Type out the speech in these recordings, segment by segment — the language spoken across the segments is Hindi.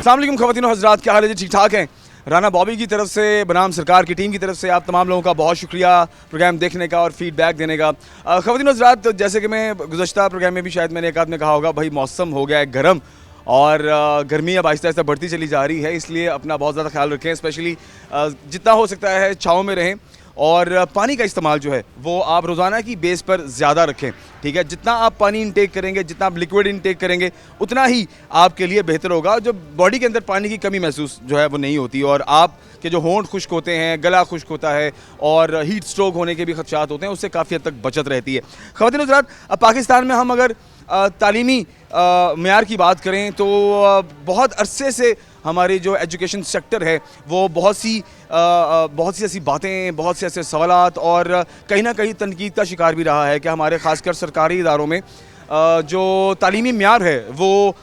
अस्सलाम वालेकुम ख़वातीन और हज़रात, क्या हाल है जी? ठीक ठाक हैं। राना बॉबी की तरफ से, बनाम सरकार की टीम की तरफ से आप तमाम लोगों का बहुत शुक्रिया प्रोग्राम देखने का और फीडबैक देने का। ख़वातीन और हज़रात, जैसे कि मैं गुज़श्ता प्रोग्राम में भी शायद मैंने एक आदमी कहा होगा, भाई मौसम हो गया है गर्म और गर्मी अब आहिस्ता आहिस्ता बढ़ती चली जा रही है, इसलिए अपना बहुत ज़्यादा ख्याल रखें। स्पेशली जितना हो सकता है छाँव में रहें और पानी का इस्तेमाल जो है वो आप रोज़ाना की बेस पर ज़्यादा रखें, ठीक है। जितना आप पानी इंटेक करेंगे, जितना आप लिक्विड इंटेक करेंगे, उतना ही आपके लिए बेहतर होगा। जो बॉडी के अंदर पानी की कमी महसूस जो है वो नहीं होती और आप के जो होंठ खुश्क होते हैं, गला खुश्क होता है और हीट स्ट्रोक होने के भी खदशात होते हैं, उससे काफ़ी हद तक बचत रहती है। ख़वातीन और हज़रात, अब पाकिस्तान में हम अगर तालीमी मेयार की बात करें तो बहुत अरसे से हमारी जो एजुकेशन सेक्टर है वो बहुत सी ऐसी बातें, बहुत से ऐसे सवालात और कहीं ना कहीं तनकीद का शिकार भी रहा है कि हमारे ख़ासकर सरकारी इदारों में जो तालीमी मेयार है वो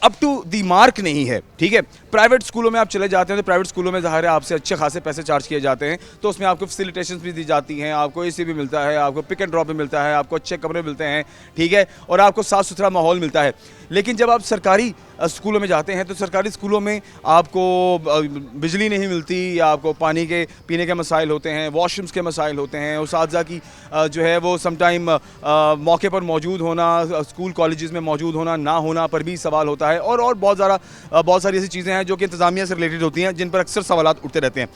अप टू दी मार्क नहीं है, ठीक है। प्राइवेट स्कूलों में आप चले जाते हैं तो प्राइवेट स्कूलों में ज़ाहिर है आपसे अच्छे खासे पैसे चार्ज किए जाते हैं, तो उसमें आपको फैसिलिटेशंस भी दी जाती हैं, आपको एसी भी मिलता है, आपको पिक एंड ड्रॉप भी मिलता है, आपको अच्छे कमरे मिलते हैं, ठीक है, और आपको साफ़ सुथरा माहौल मिलता है। लेकिन जब आप सरकारी स्कूलों में जाते हैं तो सरकारी स्कूलों में आपको बिजली नहीं मिलती, या आपको पानी के पीने के मसाइल होते हैं, वॉशरूम्स के मसाइल होते हैं, उसातिज़ा की जो है वो समटाइम मौके पर मौजूद होना, स्कूल कॉलेजेस में मौजूद होना ना होना पर भी सवाल होता है, और बहुत सारी ऐसी चीज़ें हैं जो कि इंतज़ामिया से रिलेटेड होती हैं, जिन पर अक्सर सवालात उठते रहते हैं।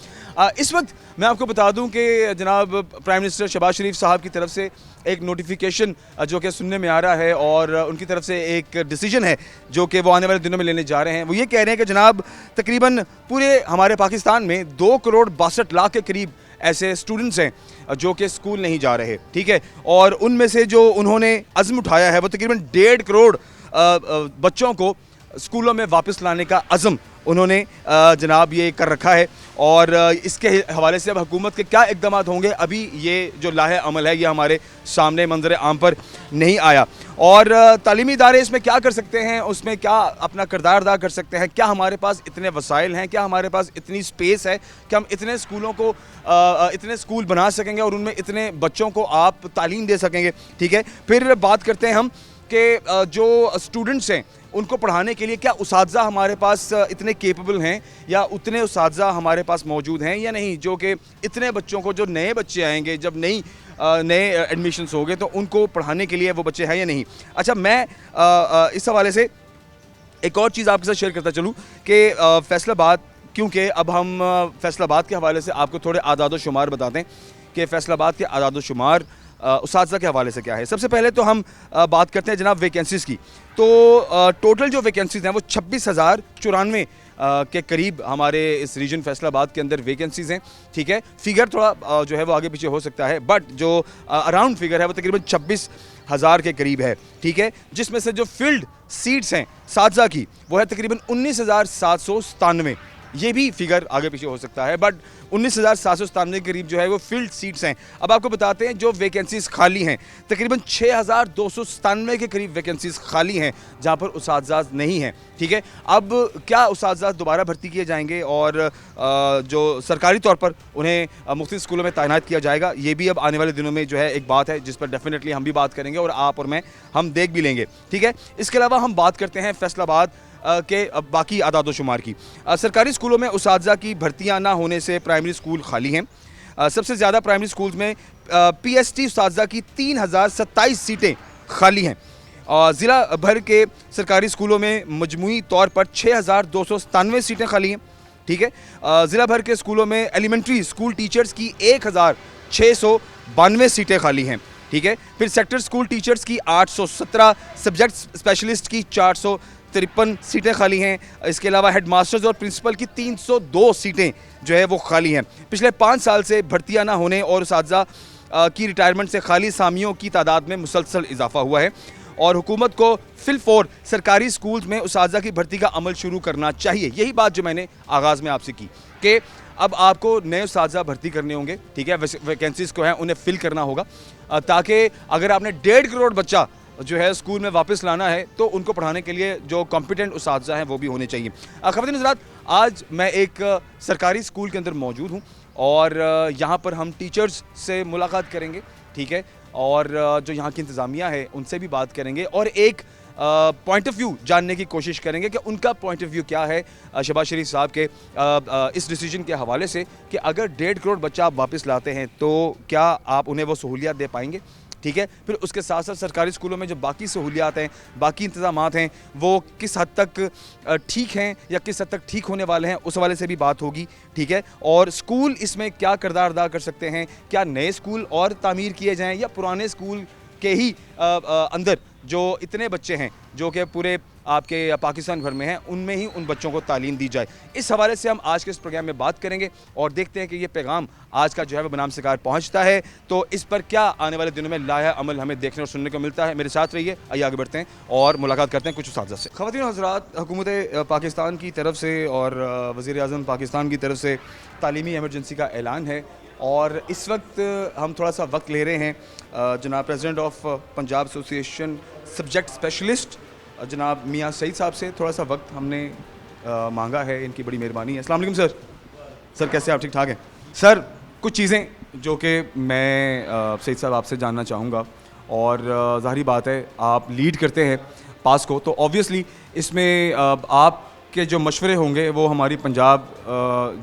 इस वक्त मैं आपको बता दूं कि जनाब प्राइम मिनिस्टर शहबाज शरीफ साहब की तरफ से एक नोटिफिकेशन जो कि सुनने में आ रहा है और उनकी तरफ से एक डिसीजन है जो कि वो आने वाले दिनों में लेने जा रहे हैं। वो ये कह रहे हैं कि जनाब तकरीबन पूरे हमारे पाकिस्तान में 2 करोड़ 62 लाख के करीब ऐसे स्टूडेंट्स हैं जो कि स्कूल नहीं जा रहे, ठीक है, और उनमें से जो उन्होंने अज़्म उठाया है वो तकरीबन 1.5 करोड़ बच्चों को स्कूलों में वापस लाने का अज़्म उन्होंने जनाब ये कर रखा है। और इसके हवाले से अब हुकूमत के क्या इक़दाम होंगे, अभी ये जो लाहे अमल है ये हमारे सामने मंजर आम पर नहीं आया। और तालीमी इदारे इसमें क्या कर सकते हैं, उसमें क्या अपना किरदार अदा कर सकते हैं, क्या हमारे पास इतने वसाइल हैं, क्या हमारे पास इतनी स्पेस है कि हम इतने स्कूलों को इतने स्कूल बना सकेंगे और उनमें इतने बच्चों को आप तालीम दे सकेंगे, ठीक है। फिर बात करते हैं हम कि जो स्टूडेंट्स हैं उनको पढ़ाने के लिए क्या उसातिज़ा हमारे पास इतने केपेबल हैं, या उतने उसातिज़ा हमारे पास मौजूद हैं या नहीं, जो कि इतने बच्चों को, जो नए बच्चे आएंगे, जब नए एडमिशन्स होंगे तो उनको पढ़ाने के लिए वो बच्चे हैं या नहीं। अच्छा, मैं इस हवाले से एक और चीज़ आपके साथ शेयर करता चलूँ कि फैसलाबाद, क्योंकि अब हम फैसलाबाद के हवाले से आपको थोड़े आदाद शुमार बताते हैं कि फैसलाबाद के आदाद शुमार उसातिज़ा के हवाले से क्या है। सबसे पहले तो हम बात करते हैं जनाब वैकेंसीज़ की। तो टोटल जो वैकेंसीज़ हैं वो 26,094 के करीब हमारे इस रीजन फैसलाबाद के अंदर वैकेंसीज़ हैं, ठीक है। फिगर थोड़ा जो है वो आगे पीछे हो सकता है, बट जो अराउंड फिगर है वो तकरीबन 26,000 के करीब है, ठीक है। जिसमें से जो फील्ड सीट्स हैं उसातिज़ा की वो है तकरीबन 19,797, ये भी फिगर आगे पीछे हो सकता है, बट 19,797 के करीब जो है वो फील्ड सीट्स हैं। अब आपको बताते हैं जो वैकेंसीज़ खाली हैं, तकरीबन 6,297 के करीब वैकेंसीज़ खाली हैं जहां पर उसातिज़ा नहीं हैं, ठीक है। अब क्या उसातिज़ा दोबारा भर्ती किए जाएंगे और जो सरकारी तौर पर उन्हें मुख्तलिफ स्कूलों में तैनात किया जाएगा, ये भी अब आने वाले दिनों में जो है एक बात है जिस पर डेफिनेटली हम भी बात करेंगे और आप और मैं हम देख भी लेंगे, ठीक है। इसके अलावा हम बात करते हैं फैसलाबाद के बाकी आदाद शुमार की। सरकारी स्कूलों में उसातिज़ा की भर्तियां ना होने से प्राइमरी स्कूल खाली हैं। सबसे ज़्यादा प्राइमरी स्कूल्स में पीएसटी उसातिज़ा की 3,027 सीटें खाली हैं। ज़िला भर के सरकारी स्कूलों में मजमूई तौर पर 6,297 सीटें खाली हैं, ठीक है। ज़िला भर के स्कूलों में एलिमेंट्री स्कूल टीचर्स की 1,692 सीटें खाली हैं, ठीक है। फिर सेक्टर स्कूल टीचर्स की 817, सब्जेक्ट स्पेशलिस्ट की 453 सीटें खाली हैं। इसके अलावा हेड मास्टर्स और प्रिंसिपल की 302 सीटें जो है वो खाली हैं। पिछले 5 साल से भर्तियां ना होने और उसातिज़ा की रिटायरमेंट से खाली सामियों की तादाद में मुसलसल इजाफा हुआ है और हुकूमत को फिलफौर सरकारी स्कूल्स में उसातिज़ा की भर्ती का अमल शुरू करना चाहिए। यही बात जो मैंने आगाज़ में आपसे की कि अब आपको नए उसातिज़ा भर्ती करने होंगे, ठीक है। वैकेंसीज़ को हैं उन्हें फिल करना होगा, ताकि अगर आपने 1.5 करोड़ बच्चा जो है स्कूल में वापस लाना है तो उनको पढ़ाने के लिए जो कॉम्पिटेंट उसातिज़ा हैं वो भी होने चाहिए। ख़वातीन हज़रात, आज मैं एक सरकारी स्कूल के अंदर मौजूद हूँ और यहाँ पर हम टीचर्स से मुलाकात करेंगे, ठीक है, और जो यहाँ की इंतज़ामिया है उनसे भी बात करेंगे और एक पॉइंट ऑफ व्यू जानने की कोशिश करेंगे कि उनका पॉइंट ऑफ व्यू क्या है शहबाज शरीफ साहब के इस डिसीजन के हवाले से कि अगर 1.5 करोड़ बच्चा आप वापस लाते हैं तो क्या आप उन्हें वो सहूलियत दे पाएंगे। ठीक है, फिर उसके साथ साथ सरकारी स्कूलों में जो बाकी सहूलियात हैं, बाकी इंतज़ामात हैं, वो किस हद तक ठीक हैं या किस हद तक ठीक होने वाले हैं, उस हवाले से भी बात होगी। ठीक है, और स्कूल इसमें क्या किरदार अदा कर सकते हैं, क्या नए स्कूल और तामीर किए जाएं या पुराने स्कूल के ही अंदर जो इतने बच्चे हैं जो कि पूरे आपके पाकिस्तान भर में हैं, उनमें ही उन बच्चों को तालीम दी जाए। इस हवाले से हम आज के इस प्रोग्राम में बात करेंगे और देखते हैं कि ये पैगाम आज का जो है वो बनाम सरकार पहुंचता है तो इस पर क्या आने वाले दिनों में लाया अमल हमें देखने और सुनने को मिलता है। मेरे साथ रहिए, आइए आगे बढ़ते हैं और मुलाकात करते हैं कुछ उस्ताद से। ख़वातीन और हज़रात, हुकूमत पाकिस्तान की तरफ से और वज़ीर आज़म पाकिस्तान की तरफ से तालीमी एमरजेंसी का ऐलान है और इस वक्त हम थोड़ा सा वक्त ले रहे हैं जनाब president of Punjab association subject specialist जनाब मियाँ सईद साहब से थोड़ा सा वक्त हमने मांगा है। इनकी बड़ी मेहरबानी है। अस्सलाम वालेकुम सर। सर कैसे आप? ठीक ठाक हैं सर। कुछ चीज़ें जो कि मैं सईद साहब आपसे जानना चाहूँगा और ज़ाहिरी बात है आप लीड करते हैं पास को, तो ऑब्वियसली इसमें आपके जो मशवरे होंगे वो हमारी पंजाब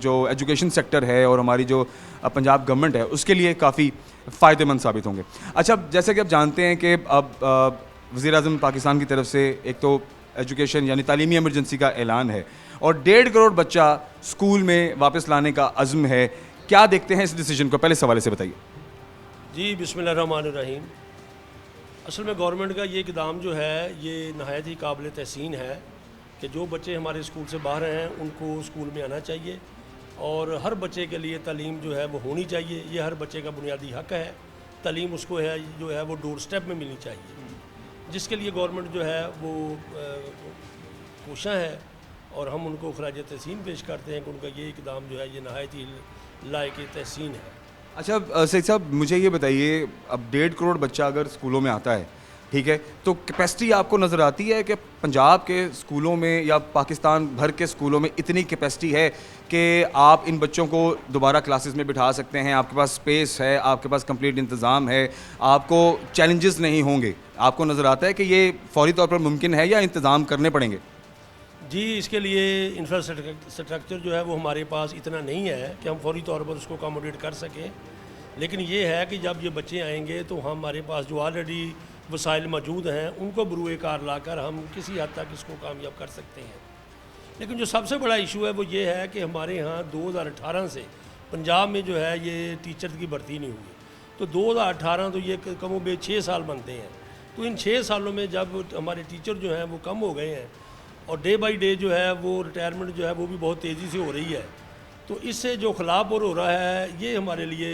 जो एजुकेशन सेक्टर है और हमारी जो पंजाब गवर्नमेंट है उसके लिए काफ़ी फ़ायदेमंद साबित होंगे। अच्छा, जैसे कि आप जानते हैं कि अब वज़ीर आज़म पाकिस्तान की तरफ से एक तो एजुकेशन यानी तालीमी एमरजेंसी का ऐलान है और 1.5 करोड़ बच्चा स्कूल में वापस लाने का अज़्म है। क्या देखते हैं इस डिसीजन को? पहले सवाल से बताइए जी। बिस्मिल्लाहिर्रहमानिर्रहीम। असल में गवर्नमेंट का ये इक़दाम जो है ये नहायत ही काबिल तहसीन है कि जो बच्चे हमारे स्कूल से बाहर हैं उनको स्कूल में आना चाहिए और हर बच्चे के लिए तालीम जो है वो होनी चाहिए। ये हर बच्चे का बुनियादी हक़ है। तालीम उसको है जो है वो डोर स्टेप में मिलनी चाहिए, जिसके लिए गवर्नमेंट जो है वो कोशा है और हम उनको खराज तहसीन पेश करते हैं कि उनका ये इक़दाम जो है ये नहायत ही लायक तहसीन है। अच्छा सईद साहब, मुझे ये बताइए, अब 1.5 करोड़ बच्चा अगर स्कूलों में आता है, ठीक है, तो कैपेसिटी आपको नज़र आती है कि पंजाब के स्कूलों में या पाकिस्तान भर के स्कूलों में इतनी कैपेसिटी है कि आप इन बच्चों को दोबारा क्लासेस में बिठा सकते हैं? आपके पास स्पेस है, आपके पास कंप्लीट इंतज़ाम है, आपको चैलेंजेस नहीं होंगे? आपको नज़र आता है कि ये फौरी तौर पर मुमकिन है या इंतज़ाम करने पड़ेंगे? जी, इसके लिए इंफ्रास्ट्रक्चर जो है वो हमारे पास इतना नहीं है कि हम फौरी तौर पर उसको अकोमोडेट कर सकें, लेकिन ये है कि जब ये बच्चे आएंगे तो हमारे पास जो ऑलरेडी वसाइल मौजूद हैं उनको बरूए कार लाकर हम किसी हद तक इसको कामयाब कर सकते हैं। लेकिन जो सबसे बड़ा इशू है वो ये है कि हमारे यहाँ 2018 से पंजाब में जो है ये टीचर की भर्ती नहीं हुई, तो 2018 तो ये कम बे 6 साल बनते हैं। तो इन 6 सालों में जब हमारे टीचर जो हैं वो कम हो गए हैं और डे बाई डे जो है वो रिटायरमेंट जो है वो भी बहुत तेज़ी से हो रही है, तो इससे जो खिलाफ और हो रहा है ये हमारे लिए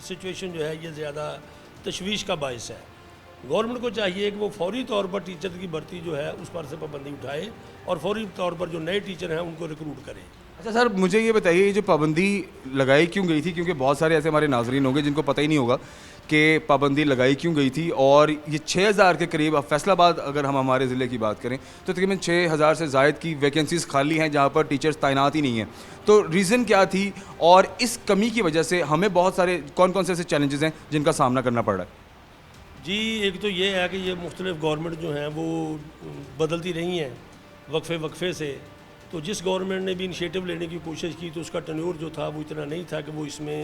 सिचुएशन जो है ये ज़्यादा तशवीश का बायस है। गवर्नमेंट को चाहिए कि वो फौरी तौर पर टीचर की भर्ती जो है उस पर से पाबंदी उठाए और फौरी तौर पर जो नए टीचर हैं उनको रिक्रूट करे। अच्छा सर, मुझे ये बताइए ये जो पाबंदी लगाई क्यों गई थी, क्योंकि बहुत सारे ऐसे हमारे नाजरीन होंगे जिनको पता ही नहीं होगा कि पाबंदी लगाई क्यों गई थी। और ये 6000 के करीब, अब फैसलाबाद अगर हम हमारे ज़िले की बात करें तो तकरीबन 6000 से ज़ायद की वैकेंसीज़ खाली हैं जहाँ पर टीचर्स तैनात ही नहीं हैं। तो रीज़न क्या थी और इस कमी की वजह से हमें बहुत सारे कौन कौन से ऐसे चैलेंजेस हैं जिनका सामना करना पड़ रहा है? जी, एक तो ये है कि ये मुख्तलिफ गवर्नमेंट जो हैं वो बदलती रही हैं वक्फे से, तो जिस गवर्नमेंट ने भी इनिशिएटिव लेने की कोशिश की तो उसका टन्योर जो था वो इतना नहीं था कि वो इसमें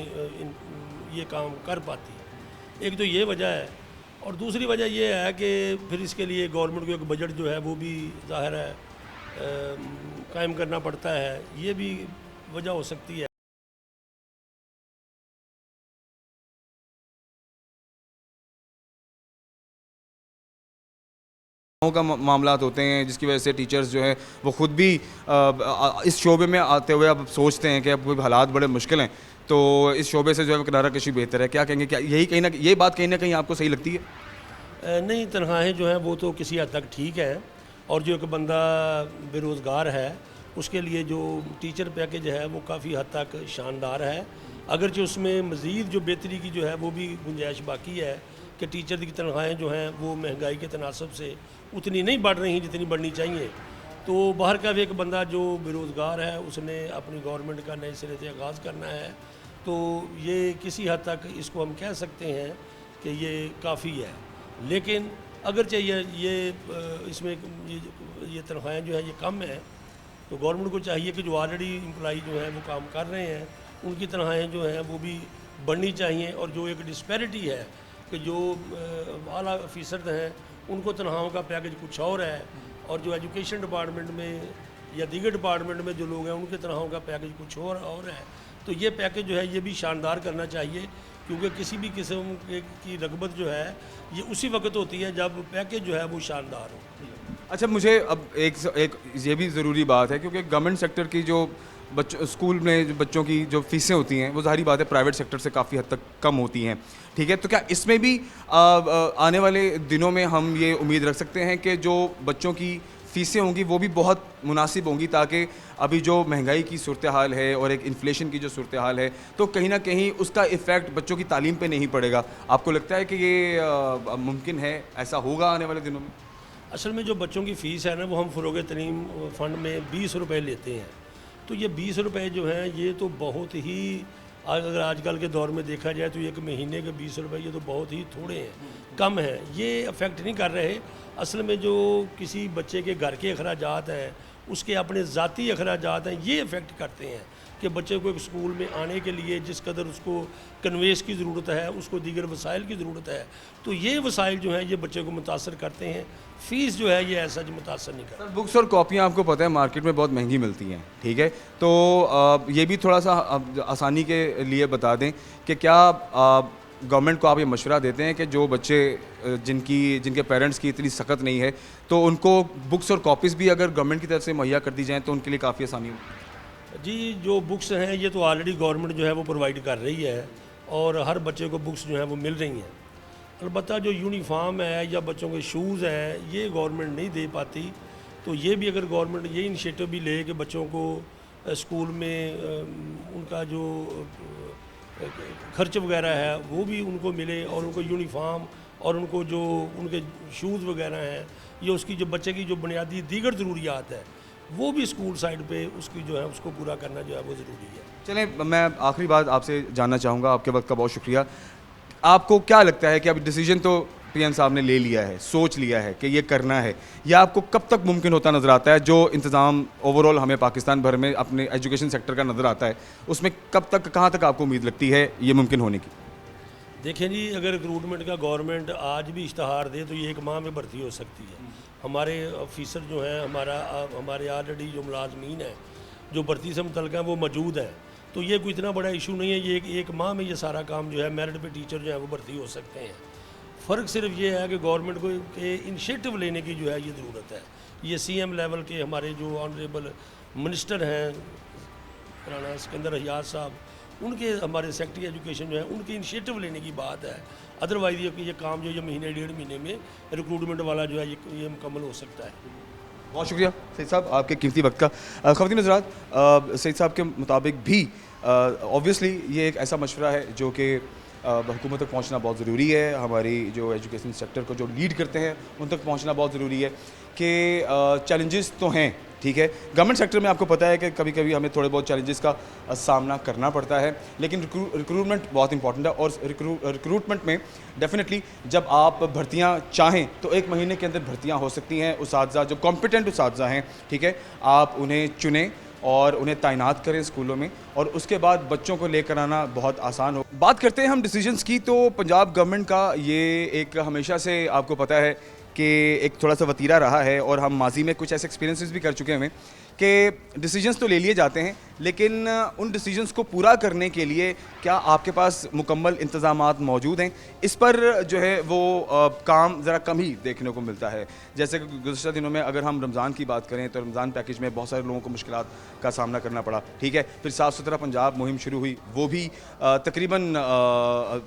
ये काम कर पाती। एक तो ये वजह है और दूसरी वजह ये है कि फिर इसके लिए गवर्नमेंट को एक बजट जो है वो भी ज़ाहिर है कायम करना पड़ता है, ये भी वजह हो सकती है। का मामला होते हैं जिसकी वजह से टीचर्स जो है वो ख़ुद भी इस शोबे में आते हुए अब सोचते हैं कि अब हालात बड़े मुश्किल हैं, तो इस शोबे से जो है वो किनारा कशी बेहतर है। क्या कहेंगे, क्या यही कहीं ना ये बात कहीं ना कहीं आपको सही लगती है? नहीं, तनख्वाहें जो हैं वो तो किसी हद तक ठीक है और जो एक बंदा बेरोज़गार है उसके लिए जो टीचर पैकेज है वो काफ़ी हद तक शानदार है, अगरचे उसमें मज़ीद जो बेहतरी की जो है वो भी गुंजाइश बाकी है कि टीचर की तनख्वाहें जो हैं वो महंगाई के तनासब से उतनी नहीं बढ़ रही जितनी बढ़नी चाहिए। तो बाहर का भी एक बंदा जो बेरोज़गार है उसने अपनी गवर्नमेंट का नए सिरे से आगाज़ करना है, तो ये किसी हद तक इसको हम कह सकते हैं कि ये काफ़ी है। लेकिन अगर चाहिए इसमें ये तनख्वाहें जो है ये कम है, तो गवर्नमेंट को चाहिए कि जो ऑलरेडी एम्प्लॉई जो है वो काम कर रहे हैं उनकी तनख्वाहें जो हैं वो भी बढ़नी चाहिए। और जो एक डिस्पैरिटी है कि जो आला ऑफिसर हैं उनको तनख्वाहों का पैकेज कुछ और है, और जो एजुकेशन डिपार्टमेंट में या दीगर डिपार्टमेंट में जो लोग हैं उनके तनख्वाहों का पैकेज कुछ और है। तो ये पैकेज जो है ये भी शानदार करना चाहिए, क्योंकि किसी भी किस्म की रगबत जो है ये उसी वक्त होती है जब पैकेज जो है वो शानदार हो। अच्छा, मुझे अब एक ये भी ज़रूरी बात है, क्योंकि गवर्नमेंट सेक्टर की जो स्कूल में जो बच्चों की जो फीसें होती हैं वो ज़ाहिर बात है प्राइवेट सेक्टर से काफ़ी हद तक कम होती हैं, ठीक है। तो क्या इसमें भी आने वाले दिनों में हम ये उम्मीद रख सकते हैं कि जो बच्चों की फ़ीसें होंगी वो भी बहुत मुनासिब होंगी, ताकि अभी जो महंगाई की सूरत हाल है और एक इन्फ्लेशन की जो सूरत हाल है तो कहीं ना कहीं उसका इफ़ेक्ट बच्चों की तालीम पे नहीं पड़ेगा? आपको लगता है कि ये मुमकिन है, ऐसा होगा आने वाले दिनों में? असल में जो बच्चों की फ़ीस है ना वो हम फ़रोग़ तलीम फ़ंड में 20 रुपये लेते हैं। तो ये 20 रुपये जो हैं ये तो बहुत ही, अगर आजकल के दौर में देखा जाए तो एक महीने के 20 रुपये ये तो बहुत ही थोड़े हैं, कम हैं, ये अफेक्ट नहीं कर रहे। असल में जो किसी बच्चे के घर के अखराजात हैं उसके अपने ज़ाती अखराजात हैं, ये अफेक्ट करते हैं कि बच्चे को एक स्कूल में आने के लिए जिस कदर उसको कन्वेस की ज़रूरत है, उसको दीगर वसाइल की ज़रूरत है, तो ये वसाइल जो हैं ये बच्चे को मुतासर करते हैं। फ़ीस जो है ये ऐसा जो मुतासर नहीं करता। बुक्स और कॉपियाँ आपको पता है मार्केट में बहुत महंगी मिलती हैं, ठीक है। तो ये भी थोड़ा सा आसानी के लिए बता दें कि क्या गवर्नमेंट को आप ये मशवरा देते हैं कि जो बच्चे जिनके पेरेंट्स की इतनी सख्त नहीं है तो उनको बुक्स और कॉपीज़ भी अगर गवर्नमेंट की तरफ से मुहैया कर दी जाएँ तो उनके लिए काफ़ी आसानी हो? जी, जो बुक्स हैं ये तो ऑलरेडी गवर्नमेंट जो है वो प्रोवाइड कर रही है और हर बच्चे को बुक्स जो हैं वो मिल रही हैं। अलबत्ता जो यूनिफॉर्म है या बच्चों के शूज़ हैं ये गवर्नमेंट नहीं दे पाती। तो ये भी अगर गवर्नमेंट ये इनिशिएटिव भी ले कि बच्चों को स्कूल में उनका जो खर्च वगैरह है वो भी उनको मिले, और उनको यूनिफॉर्म और उनको जो उनके शूज़ वगैरह हैं या उसकी जो बच्चे की जो बुनियादी दीगर ज़रूरियात है वो भी स्कूल साइड पे उसकी जो है उसको पूरा करना जो है वो ज़रूरी है। चलें, मैं आखिरी बात आपसे जानना चाहूँगा, आपके वक्त का बहुत शुक्रिया। आपको क्या लगता है कि अब डिसीजन तो पीएम साहब ने ले लिया है, सोच लिया है कि ये करना है, या आपको कब तक मुमकिन होता नज़र आता है जो इंतज़ाम ओवरऑल हमें पाकिस्तान भर में अपने एजुकेशन सेक्टर का नज़र आता है उसमें कब तक, कहाँ तक आपको उम्मीद लगती है ये मुमकिन होने की? देखें जी, अगर रिक्रूटमेंट का गवर्नमेंट आज भी इश्तहार दे तो ये 1 माह में भर्ती हो सकती है। हमारे ऑफिसर जो हैं हमारे ऑलरेडी जो मुलाजमीन हैं जो भर्ती से मुतल्लिक़ हैं वो मौजूद हैं, तो ये कोई इतना बड़ा इशू नहीं है। ये एक माह में ये सारा काम जो है मेरिट पे टीचर जो है वो भर्ती हो सकते हैं। फ़र्क सिर्फ ये है कि गवर्नमेंट को के इनिशिएटिव लेने की जो है ये ज़रूरत है। ये CM लेवल के हमारे जो ऑनरेबल मिनिस्टर हैं राना सिकंदर हयात साहब, उनके हमारे सेक्रेटरी एजुकेशन जो है उनके इनिशिएटिव लेने की बात है। अदरवाइज ये काम जो ये महीने 1.5 महीने में रिक्रूटमेंट वाला जो है ये मुकम्मल हो सकता है। बहुत शुक्रिया सईद साहब आपके कीमती वक्त का। ख़वातीन हज़रात, सईद साहब के मुताबिक भी ऑब्वियसली ये एक ऐसा मशवरा है जो कि हुकूमत तक पहुंचना बहुत ज़रूरी है। हमारी जो एजुकेशन सेक्टर को जो लीड करते हैं उन तक पहुंचना बहुत ज़रूरी है कि चैलेंजेस तो हैं, ठीक है। गवर्नमेंट सेक्टर में आपको पता है कि कभी कभी हमें थोड़े बहुत चैलेंजेस का सामना करना पड़ता है, लेकिन रिक्रूटमेंट बहुत इंपॉर्टेंट है। और रिक्रूटमेंट में डेफिनेटली जब आप भर्तियां चाहें तो 1 महीने के अंदर भर्तियां हो सकती हैं। उसातिज़ा जो कॉम्पिटेंट उसातिज़ा हैं, ठीक है, आप उन्हें चुनें और उन्हें तैनात करें स्कूलों में, और उसके बाद बच्चों को लेकर आना बहुत आसान हो। बात करते हैं हम डिसीजंस की, तो पंजाब गवर्नमेंट का ये एक हमेशा से आपको पता है कि एक थोड़ा सा वतीरा रहा है, और हम माजी में कुछ ऐसे एक्सपीरियंसेस भी कर चुके हैं कि डिसीजंस तो ले लिए जाते हैं, लेकिन उन डिसीजंस को पूरा करने के लिए क्या आपके पास मुकम्मल इंतज़ामात मौजूद हैं, इस पर जो है वो काम ज़रा कम ही देखने को मिलता है। जैसे कि गुज़श्ता दिनों में अगर हम रमज़ान की बात करें तो रमज़ान पैकेज में बहुत सारे लोगों को मुश्किलात का सामना करना पड़ा, ठीक है। फिर साफ़ सुथरा पंजाब मुहिम शुरू हुई, वो भी तकरीबन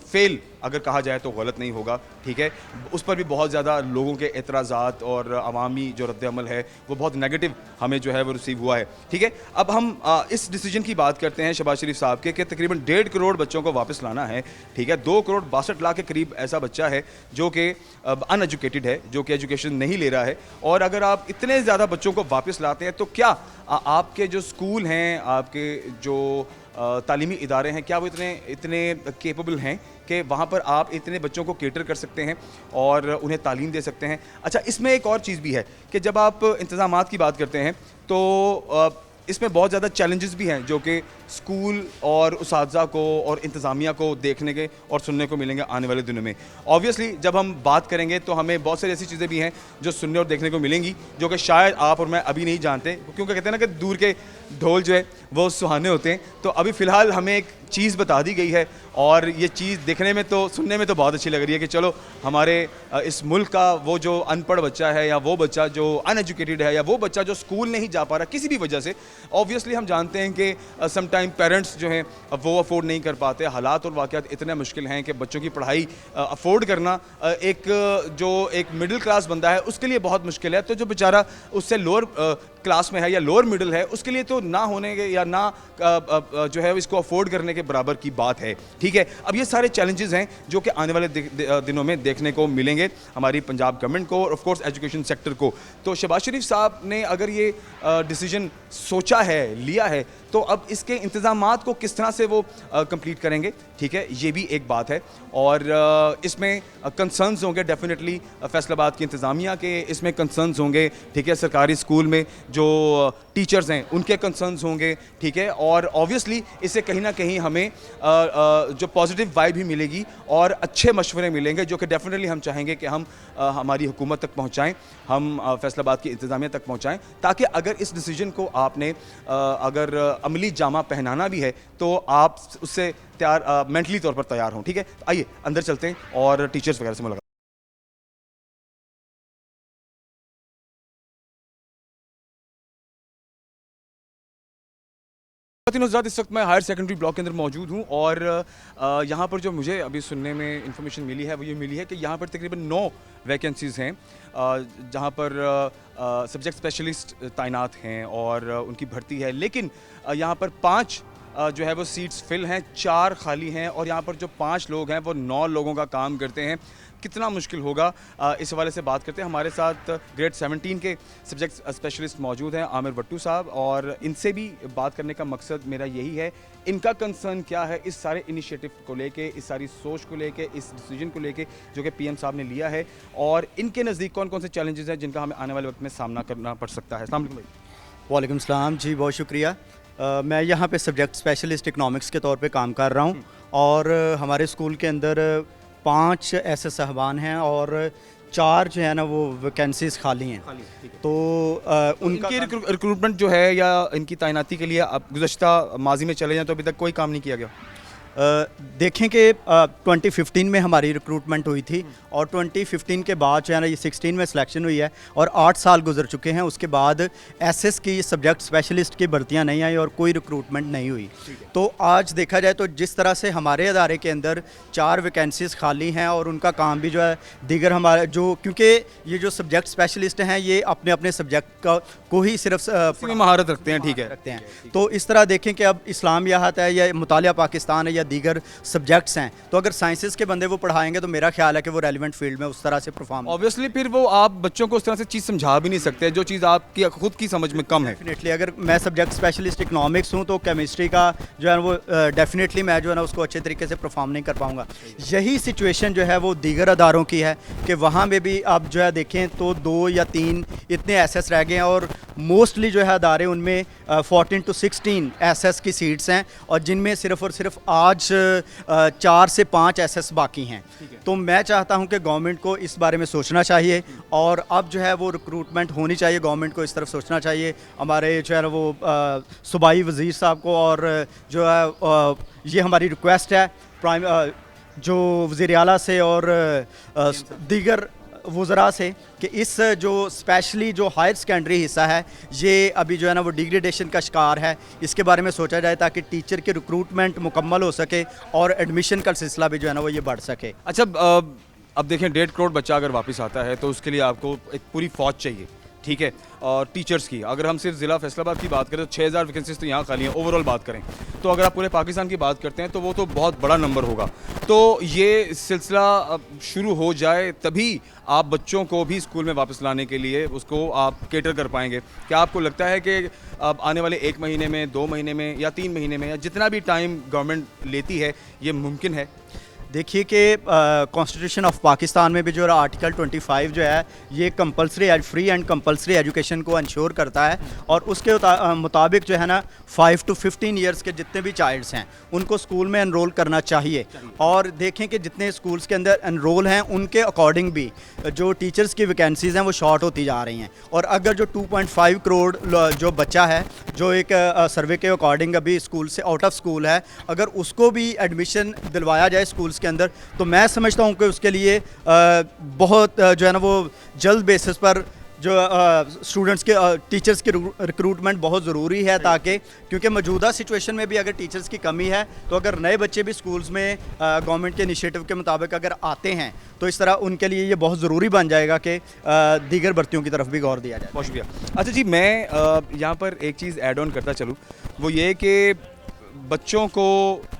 फेल अगर कहा जाए तो गलत नहीं होगा, ठीक है। उस पर भी बहुत ज़्यादा लोगों के एतराज़ात और अवामी जो रद्द-ए-अमल है वो बहुत नेगेटिव हमें जो है वो रिसीव हुआ है, ठीक है। अब हम इस डिसीजन की बात करते हैं शहबाज शरीफ साहब के कि तकरीबन 1.5 करोड़ बच्चों को वापस लाना है, ठीक है। 2 करोड़ 62 लाख के करीब ऐसा बच्चा है जो कि अनएजुकेटेड है, जो कि एजुकेशन नहीं ले रहा है। और अगर आप इतने ज़्यादा बच्चों को वापस लाते हैं तो क्या आपके जो स्कूल हैं, आपके जो तालीमी इदारे हैं, क्या वो इतने इतने केपेबल हैं कि वहाँ पर आप इतने बच्चों को केटर कर सकते हैं और उन्हें तालीम दे सकते हैं? अच्छा, इसमें एक और चीज़ भी है कि जब आप इंतज़ामात की बात करते हैं तो इसमें बहुत ज़्यादा चैलेंजेस भी हैं जो कि स्कूल और उसातिज़ा को और इंतज़ामिया को देखने के और सुनने को मिलेंगे आने वाले दिनों में। ऑब्वियसली जब हम बात करेंगे तो हमें बहुत सारी ऐसी चीज़ें भी हैं जो सुनने और देखने को मिलेंगी जो कि शायद आप और मैं अभी नहीं जानते, क्योंकि कहते हैं ना कि दूर के ढोल जो है वो सुहाने होते हैं। तो अभी फ़िलहाल हमें एक चीज़ बता दी गई है और ये चीज़ देखने में तो सुनने में तो बहुत अच्छी लग रही है कि चलो हमारे इस मुल्क का वो जो अनपढ़ बच्चा है या वो बच्चा जो अनएजुकेटेड है या वो बच्चा जो स्कूल नहीं जा पा रहा किसी भी वजह से, ऑब्वियसली हम जानते हैं कि सम टाइम पेरेंट्स जो हैं वो अफोर्ड नहीं कर पाते। हालात और वाक़यात इतने मुश्किल हैं कि बच्चों की पढ़ाई अफोर्ड करना जो एक मिडिल क्लास बंदा है उसके लिए बहुत मुश्किल है। तो जो बेचारा उससे लोअर क्लास में है या लोअर मिडिल है उसके लिए तो ना होने के या ना जो है इसको अफोर्ड करने के बराबर की बात है। ठीक है, अब ये सारे चैलेंजेस हैं जो कि आने वाले दिनों में देखने को मिलेंगे हमारी पंजाब गवर्नमेंट को और ऑफ कोर्स एजुकेशन सेक्टर को। तो शहबाज शरीफ साहब ने अगर ये डिसीजन सोचा है, लिया है, तो अब इसके इंतज़ामात को किस तरह से वो कंप्लीट करेंगे, ठीक है, ये भी एक बात है। और इसमें कंसर्न्स होंगे डेफिनेटली फैसलाबाद की इंतज़ामिया के, इसमें कंसर्न्स होंगे, ठीक है, सरकारी स्कूल में जो टीचर्स हैं उनके कंसर्न्स होंगे, ठीक है। और ऑब्वियसली इससे कहीं ना कहीं हमें जो पॉजिटिव वाइब भी मिलेगी और अच्छे मशवरे मिलेंगे जो कि डेफिनेटली हम चाहेंगे कि हम हमारी हुकूमत तक पहुँचाएँ, हम फैसलाबाद की इंतज़ामिया तक पहुँचाएँ, ताकि अगर इस डिसीजन को आपने अगर अमली जामा पहनाना भी है तो आप उससे तैयार मेंटली तौर पर तैयार हों। ठीक है, आइए अंदर चलते हैं और टीचर्स वगैरह से मुलाकात। हज़रात, इस वक्त मैं हायर सेकेंडरी ब्लॉक के अंदर मौजूद हूँ और यहाँ पर जो मुझे अभी सुनने में इंफॉर्मेशन मिली है वो ये मिली है कि यहाँ पर तकरीबन 9 वैकेंसीज़ हैं जहाँ पर सब्जेक्ट स्पेशलिस्ट तैनात हैं और उनकी भर्ती है। लेकिन यहाँ पर 5 जो है वो सीट्स फिल हैं, 4 खाली हैं और यहाँ पर जो 5 लोग हैं वो 9 लोगों का काम करते हैं। कितना मुश्किल होगा इस हवाले से बात करते हैं। हमारे साथ ग्रेड 17 के सब्जेक्ट स्पेशलिस्ट मौजूद हैं, आमिर भट्टू साहब, और इनसे भी बात करने का मकसद मेरा यही है, इनका कंसर्न क्या है इस सारे इनिशिएटिव को लेके, इस सारी सोच को लेके, इस डिसीजन को लेके जो कि पीएम साहब ने लिया है, और इनके नज़दीक कौन कौन से चैलेंजेस हैं जिनका हमें आने वाले वक्त में सामना करना पड़ सकता है। अस्सलाम वालेकुम भाई। वालेकुम सलाम जी, बहुत शुक्रिया। मैं यहाँ पे सब्जेक्ट स्पेशलिस्ट इकनॉमिक्स के तौर पे काम कर रहा हूँ और हमारे स्कूल के अंदर 5 ऐसे साहबान हैं और 4 जो है ना वो वैकेंसीज खाली हैं। तो उनका रिक्रूटमेंट जो है या इनकी तैनाती के लिए आप गुज़श्ता माजी में चले जाएँ तो अभी तक कोई काम नहीं किया गया। देखें कि 2015 में हमारी रिक्रूटमेंट हुई थी और 2015 के बाद जो है ना ये 16 में सिलेक्शन हुई है और 8 साल गुजर चुके हैं। उसके बाद एसएस की सब्जेक्ट स्पेशलिस्ट की भर्तियां नहीं आई और कोई रिक्रूटमेंट नहीं हुई। तो आज देखा जाए तो जिस तरह से हमारे अदारे के अंदर 4 वैकेंसीज खाली हैं और उनका काम भी जो है दीगर हमारे जो, क्योंकि ये जो सब्जेक्ट स्पेशलिस्ट हैं ये अपने अपने सब्जेक्ट को ही सिर्फ महारत रखते हैं, ठीक है, रखते हैं। तो इस तरह देखें कि अब इस्लामियात है या मुतालिया पाकिस्तान है या दीगर सब्जेक्ट्स हैं, तो अगर साइंसेस के बंदे वो पढ़ाएंगे तो मेरा ख्याल है कि वो रेलिवेंट फील्ड में उस तरह से परफॉर्म। ऑब्वियसली फिर वो आप बच्चों को उस तरह से चीज़ समझा भी नहीं सकते जो चीज़ आपकी खुद की समझ में कम है। डेफिनेटली अगर मैं सब्जेक्ट स्पेशलिस्ट इकनॉमिक्स हूँ तो केमिस्ट्री का जो है वो डेफिनेटली मैं जो है ना उसको अच्छे तरीके से परफॉर्म नहीं कर पाऊँगा। यही सिचुएशन जो है वो दीगर अदारों की है कि वहाँ में भी आप जो है देखें तो 2 या 3 इतने एसएस रह गए हैं और मोस्टली जो है अदारे उनमें 14 to 16 एसएस की सीट्स हैं और जिनमें सिर्फ और सिर्फ आज 4 से 5 एसएस बाकी हैं। तो मैं चाहता हूं कि गवर्नमेंट को इस बारे में सोचना चाहिए और अब जो है वो रिक्रूटमेंट होनी चाहिए, गवर्नमेंट को इस तरफ सोचना चाहिए, हमारे जो है वो सूबाई वज़ीर साहब को, और जो है ये हमारी रिक्वेस्ट है जो वज़ीर आला से और दीगर वज़रा से कि इस जो स्पेशली जो हायर सेकेंडरी हिस्सा है ये अभी जो है ना वो डिग्रेडेशन का शिकार है, इसके बारे में सोचा जाए ताकि टीचर की रिक्रूटमेंट मुकम्मल हो सके और एडमिशन का सिलसिला भी जो है ना वो ये बढ़ सके। अच्छा, अब देखें 1.5 करोड़ बच्चा अगर वापस आता है तो उसके लिए आपको एक पूरी फ़ौज चाहिए, ठीक है, और टीचर्स की अगर हम सिर्फ ज़िला फैसलाबाद की बात करें तो 6000 वैकेंसीज तो यहाँ खाली हैं ओवरऑल बात करें। तो अगर आप पूरे पाकिस्तान की बात करते हैं तो वो तो बहुत बड़ा नंबर होगा। तो ये सिलसिला शुरू हो जाए तभी आप बच्चों को भी स्कूल में वापस लाने के लिए उसको आप केटर कर पाएंगे। क्या आपको लगता है कि अब आने वाले 1 महीने में, 2 महीने में या 3 महीने में या जितना भी टाइम गवर्नमेंट लेती है ये मुमकिन है? देखिए कि कॉन्स्टिट्यूशन ऑफ पाकिस्तान में भी जो आर्टिकल 25 जो है ये compulsory free and compulsory education को इंश्योर करता है, और उसके मुताबिक जो है ना 5 to 15 ईयर्स के जितने भी चाइल्ड्स हैं उनको स्कूल में एनरोल करना चाहिए। और देखें कि जितने स्कूल्स के अंदर एनरोल हैं उनके अकॉर्डिंग भी जो टीचर्स की वैकेंसीज़ हैं वो शॉर्ट होती जा रही हैं। और अगर जो 2.5 करोड़ जो बच्चा है जो एक सर्वे के अकॉर्डिंग अभी स्कूल से आउट ऑफ स्कूल है, अगर उसको भी एडमिशन दिलवाया जाए स्कूल्स के अंदर तो मैं समझता हूँ कि उसके लिए बहुत जो है ना वो जल्द बेसिस पर जो स्टूडेंट्स के टीचर्स की रिक्रूटमेंट बहुत ज़रूरी है, ताकि क्योंकि मौजूदा सिचुएशन में भी अगर टीचर्स की कमी है तो अगर नए बच्चे भी स्कूल्स में गवर्नमेंट के इनिशिएटिव के मुताबिक अगर आते हैं तो इस तरह उनके लिए ये बहुत ज़रूरी बन जाएगा कि दीगर भर्तियों की तरफ भी गौर दिया जाए। बहुत शुक्रिया। अच्छा जी, मैं यहाँ पर एक चीज़ ऐड ऑन करता चलूँ, वो ये कि बच्चों को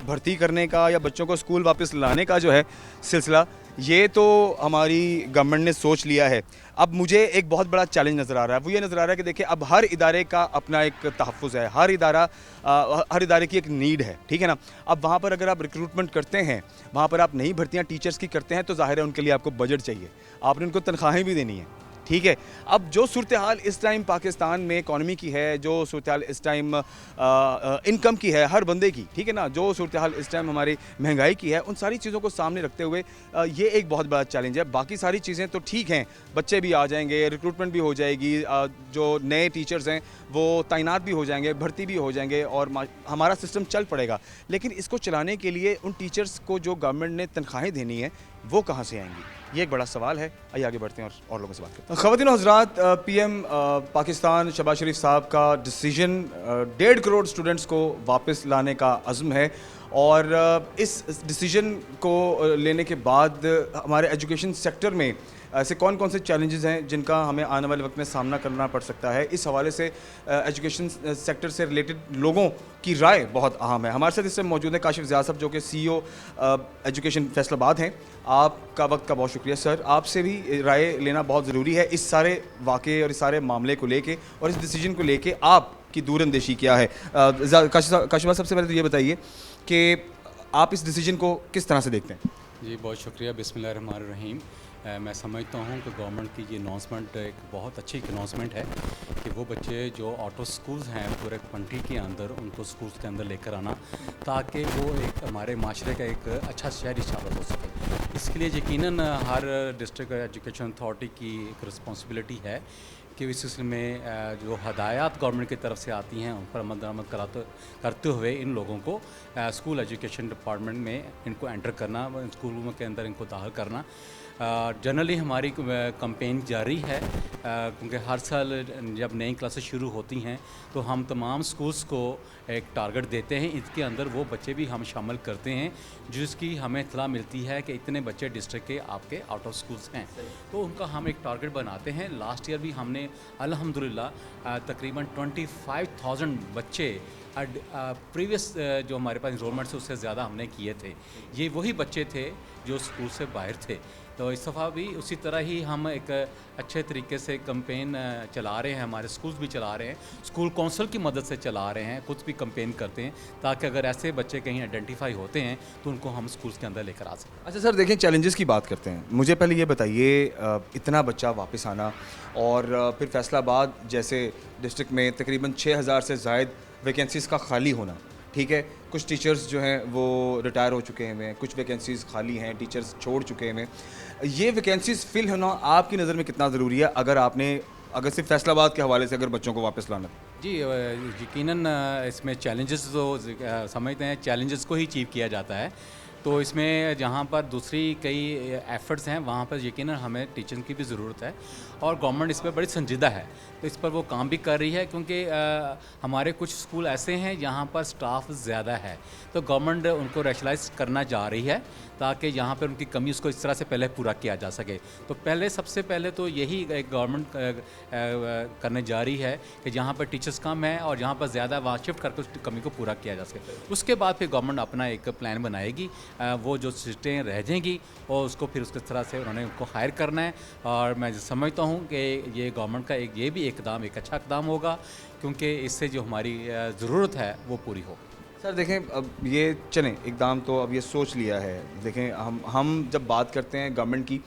भर्ती करने का या बच्चों को स्कूल वापस लाने का जो है सिलसिला, ये तो हमारी गवर्नमेंट ने सोच लिया है। अब मुझे एक बहुत बड़ा चैलेंज नज़र आ रहा है, वो ये नज़र आ रहा है कि देखिए अब हर इदारे का अपना एक तहफ़्फ़ुज़ है, हर इदारे की एक नीड है, ठीक है ना। अब वहाँ पर अगर आप रिक्रूटमेंट करते हैं, वहाँ पर आप नई भर्तियाँ टीचर्स की करते हैं तो ज़ाहिर है उनके लिए आपको बजट चाहिए, आपने उनको तनख्वाहें भी देनी है, ठीक है। अब जो सूरत हाल इस टाइम पाकिस्तान में इकॉनमी की है, जो सूरत हाल इस टाइम इनकम की है हर बंदे की, ठीक है ना, जो सूरत हाल इस टाइम हमारी महंगाई की है, उन सारी चीज़ों को सामने रखते हुए ये एक बहुत बड़ा चैलेंज है। बाकी सारी चीज़ें तो ठीक हैं, बच्चे भी आ जाएंगे, रिक्रूटमेंट भी हो जाएगी, जो नए टीचर्स हैं वो तैनात भी हो जाएंगे, भर्ती भी हो जाएंगे और हमारा सिस्टम चल पड़ेगा। लेकिन इसको चलाने के लिए उन टीचर्स को जो गवर्नमेंट ने तनख्वाहें देनी है वो कहाँ से आएंगी, ये एक बड़ा सवाल है। आइए आगे बढ़ते हैं और लोगों से बात करते हैं। ख़वातीन और हज़रात, पीएम पाकिस्तान शहबाज शरीफ साहब का डिसीजन 1.5 करोड़ स्टूडेंट्स को वापस लाने का अज़्म है, और इस डिसीजन को लेने के बाद हमारे एजुकेशन सेक्टर में ऐसे कौन कौन से चैलेंजेस हैं जिनका हमें आने वाले वक्त में सामना करना पड़ सकता है, इस हवाले से एजुकेशन सेक्टर से रिलेटेड लोगों की राय बहुत अहम है। हमारे साथ इससे मौजूद है काशिफ ज़िया साहब जो कि CEO एजुकेशन फैसलाबाद हैं। आपका वक्त का बहुत शुक्रिया सर। आपसे भी राय लेना बहुत ज़रूरी है इस सारे वाक़े और इस सारे मामले को लेके और इस डिसीजन को लेके आपकी दूरअंदेशी क्या है। काशिफ सबसे पहले तो ये बताइए कि आप इस डिसीजन को किस तरह से देखते हैं? जी बहुत शुक्रिया। बिस्मिल्लाहिर्रहमानिर्रहीम। मैं समझता हूँ कि गवर्नमेंट की ये अनाउंसमेंट एक बहुत अच्छी अनाउंसमेंट है कि वो बच्चे जो आउट ऑफ स्कूल्स हैं पूरे कंट्री के अंदर उनको स्कूल्स के अंदर लेकर आना, ताकि वो एक हमारे माशरे का एक अच्छा शहरी साबित हो सके। इसके लिए यकीनन हर डिस्ट्रिक्ट एजुकेशन अथॉरिटी की एक रिस्पॉन्सिबिलिटी है कि इस सिलसिले में जो हदायत गवर्नमेंट की तरफ से आती हैं उन पर अमल दरामद करते हुए इन लोगों को स्कूल एजुकेशन डिपार्टमेंट में इनको एंटर करना, स्कूलों के अंदर इनको दाखिल करना। जनरली हमारी कंपेन जारी है क्योंकि हर साल जब नई क्लासेस शुरू होती हैं तो हम तमाम स्कूल्स को एक टारगेट देते हैं, इसके अंदर वो बच्चे भी हम शामिल करते हैं जिसकी हमें इत्तला मिलती है कि इतने बच्चे डिस्ट्रिक्ट के आपके आउट ऑफ स्कूल्स हैं, तो उनका हम एक टारगेट बनाते हैं। लास्ट ईयर भी हमने अल्हम्दुलिल्लाह तकरीबन 25,000 बच्चे प्रीवियस जो हमारे पास इनरोलमेंट से उससे ज़्यादा हमने किए थे। ये वही बच्चे थे जो स्कूल से बाहर थे। तो इस दफ़ा भी उसी तरह ही हम एक अच्छे तरीके से कैंपेन चला रहे हैं, हमारे स्कूल्स भी चला रहे हैं, स्कूल काउंसिल की मदद से चला रहे हैं, खुद भी कैंपेन करते हैं ताकि अगर ऐसे बच्चे कहीं आइडेंटिफाई होते हैं तो उनको हम स्कूल्स के अंदर लेकर आ सकें। अच्छा सर, देखें चैलेंजेस की बात करते हैं। मुझे पहले ये बताइए, इतना बच्चा वापस आना और फिर फैसलाबाद जैसे डिस्ट्रिक्ट में तकरीबन 6,000 से ज़ायद वैकेंसीज़ का खाली होना, ठीक है, कुछ टीचर्स जो हैं वो रिटायर हो चुके हैं, कुछ वैकेंसीज़ खाली हैं, टीचर्स छोड़ चुके हैं। ये वैकेंसीज़ फिल होना आपकी नज़र में कितना ज़रूरी है अगर सिर्फ फैसलाबाद के हवाले से अगर बच्चों को वापस लाना? जी यकीनन इसमें चैलेंजेस तो समझते हैं, चैलेंजेस को ही अचीव किया जाता है। तो इसमें जहाँ पर दूसरी कई एफ़र्ट्स हैं वहाँ पर यकीनन हमें टीचर्स की भी ज़रूरत है और गवर्नमेंट इस पर बड़ी संजीदा है, तो इस पर वो काम भी कर रही है, क्योंकि हमारे कुछ स्कूल ऐसे हैं जहाँ पर स्टाफ ज़्यादा है, तो गवर्नमेंट उनको रैशनलाइज करना जा रही है ताकि यहाँ पर उनकी कमी उसको इस तरह से पहले पूरा किया जा सके। तो पहले सबसे पहले तो यही एक गवर्नमेंट करने जा रही है कि जहाँ पर टीचर्स कम है और जहाँ पर ज़्यादा वहाँ शिफ्ट करके उस कमी को पूरा किया जा सके। उसके बाद फिर गवर्नमेंट अपना एक प्लान बनाएगी, वो जो सीटें रह जाएंगी और उसको फिर उसके तरह से उन्होंने उनको हायर करना है। और मैं समझता हूँ कि ये गवर्नमेंट का ये भी इकदाम एक अच्छा इकदाम होगा, क्योंकि इससे जो हमारी ज़रूरत है वो पूरी हो। सर देखें, अब ये चलें एकदम तो अब ये सोच लिया है। देखें, हम जब बात करते हैं गवर्नमेंट की,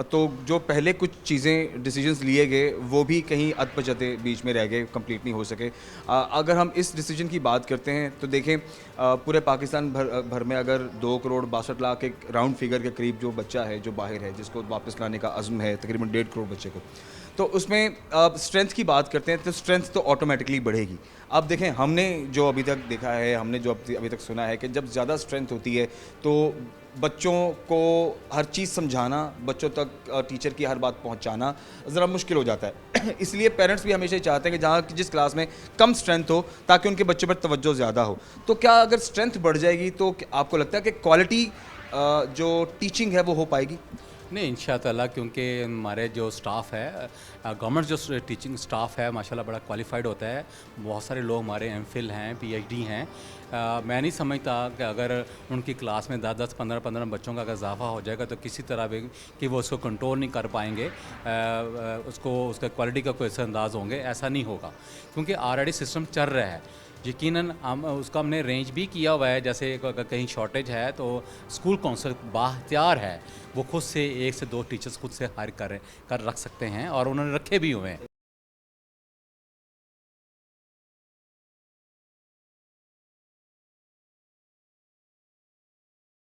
तो जो पहले कुछ चीज़ें डिसीजंस लिए गए वो भी कहीं अधपचते बीच में रह गए, कंप्लीट नहीं हो सके। अगर हम इस डिसीजन की बात करते हैं तो देखें, पूरे पाकिस्तान भर में अगर 2,62,00,000 एक राउंड फिगर के करीब जो बच्चा है जो बाहर है, जिसको वापस लाने का अज़्म है, तकरीबन 1.5 करोड़ बच्चे को, तो उसमें स्ट्रेंथ की बात करते हैं तो स्ट्रेंथ तो ऑटोमेटिकली बढ़ेगी। अब देखें, हमने जो अभी तक देखा है, हमने जो अभी तक सुना है कि जब ज़्यादा स्ट्रेंथ होती है तो बच्चों को हर चीज़ समझाना, बच्चों तक टीचर की हर बात पहुंचाना ज़रा मुश्किल हो जाता है। इसलिए पेरेंट्स भी हमेशा चाहते हैं कि जहाँ जिस क्लास में कम स्ट्रेंथ हो ताकि उनके बच्चों पर तवज्जो ज़्यादा हो। तो क्या अगर स्ट्रेंथ बढ़ जाएगी तो आपको लगता है कि क्वालिटी जो टीचिंग है वो हो पाएगी? नहीं, इंशाअल्लाह, क्योंकि हमारे जो स्टाफ है, गवर्नमेंट जो टीचिंग स्टाफ है माशाल्लाह बड़ा क्वालिफाइड होता है। बहुत सारे लोग हमारे एमफिल हैं, पीएचडी हैं। मैं नहीं समझता कि अगर उनकी क्लास में 10-10, 15-15 बच्चों का अगर इजाफा हो जाएगा तो किसी तरह भी कि वो उसको कंट्रोल नहीं कर पाएंगे, उसका क्वालिटी का कोई अंदाज़ होंगे, ऐसा नहीं होगा, क्योंकि ऑलरेडी सिस्टम चल रहा है। यकीनन उसका हमने रेंज भी किया हुआ है। जैसे अगर कहीं शॉर्टेज है तो स्कूल काउंसिल बाख्तियार है, वो खुद से 1 से 2 टीचर्स खुद से हायर कर रख सकते हैं, और उन्होंने रखे भी हुए हैं।